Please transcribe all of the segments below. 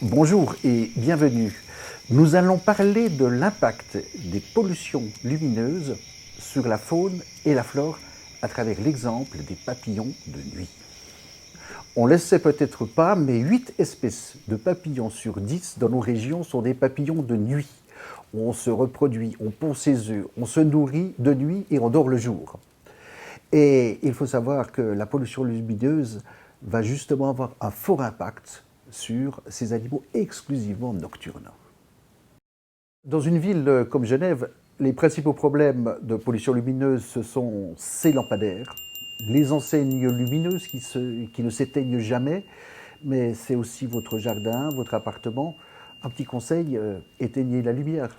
Bonjour et bienvenue. Nous allons parler de l'impact des pollutions lumineuses sur la faune et la flore à travers l'exemple des papillons de nuit. On ne le sait peut-être pas, mais 8 espèces de papillons sur 10 dans nos régions sont des papillons de nuit. On se reproduit, on pond ses œufs, on se nourrit de nuit et on dort le jour. Et il faut savoir que la pollution lumineuse va justement avoir un fort impact sur ces animaux exclusivement nocturnes. Dans une ville comme Genève, les principaux problèmes de pollution lumineuse, ce sont ces lampadaires, les enseignes lumineuses qui ne s'éteignent jamais, mais c'est aussi votre jardin, votre appartement. Un petit conseil, éteignez la lumière.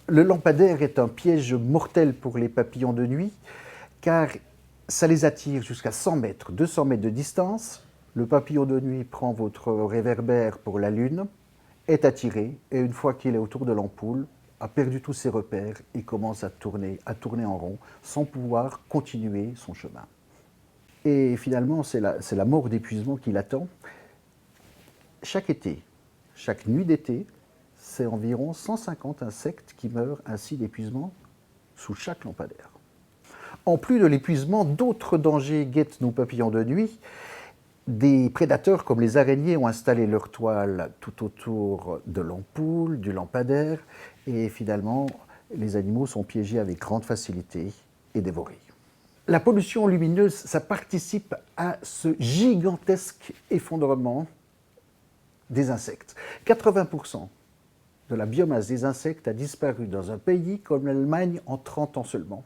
Le lampadaire est un piège mortel pour les papillons de nuit, car ça les attire jusqu'à 100 mètres, 200 mètres de distance. Le papillon de nuit prend votre réverbère pour la lune, est attiré, et une fois qu'il est autour de l'ampoule, a perdu tous ses repères et commence à tourner en rond, sans pouvoir continuer son chemin. Et finalement, c'est la mort d'épuisement qui l'attend. Chaque été, chaque nuit d'été, c'est environ 150 insectes qui meurent ainsi d'épuisement sous chaque lampadaire. En plus de l'épuisement, d'autres dangers guettent nos papillons de nuit. Des prédateurs comme les araignées ont installé leurs toiles tout autour de l'ampoule, du lampadaire, et finalement, les animaux sont piégés avec grande facilité et dévorés. La pollution lumineuse, ça participe à ce gigantesque effondrement des insectes. 80% de la biomasse des insectes a disparu dans un pays comme l'Allemagne en 30 ans seulement.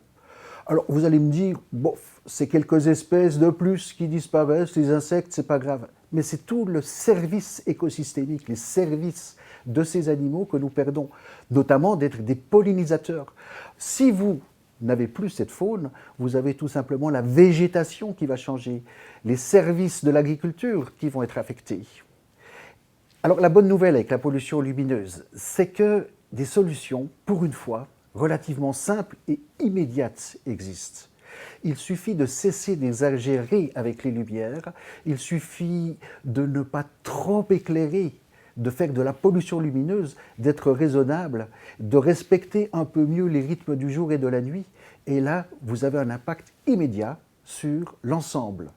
Alors vous allez me dire, bof, c'est quelques espèces de plus qui disparaissent, les insectes, c'est pas grave. Mais c'est tout le service écosystémique, les services de ces animaux que nous perdons, notamment d'être des pollinisateurs. Si vous n'avez plus cette faune, vous avez tout simplement la végétation qui va changer, les services de l'agriculture qui vont être affectés. Alors la bonne nouvelle avec la pollution lumineuse, c'est que des solutions, pour une fois, relativement simples et immédiates existent. Il suffit de cesser d'exagérer avec les lumières, il suffit de ne pas trop éclairer, de faire de la pollution lumineuse, d'être raisonnable, de respecter un peu mieux les rythmes du jour et de la nuit, et là, vous avez un impact immédiat sur l'ensemble,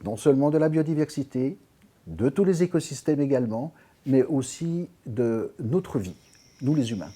non seulement de la biodiversité, de tous les écosystèmes également, mais aussi de notre vie, nous les humains.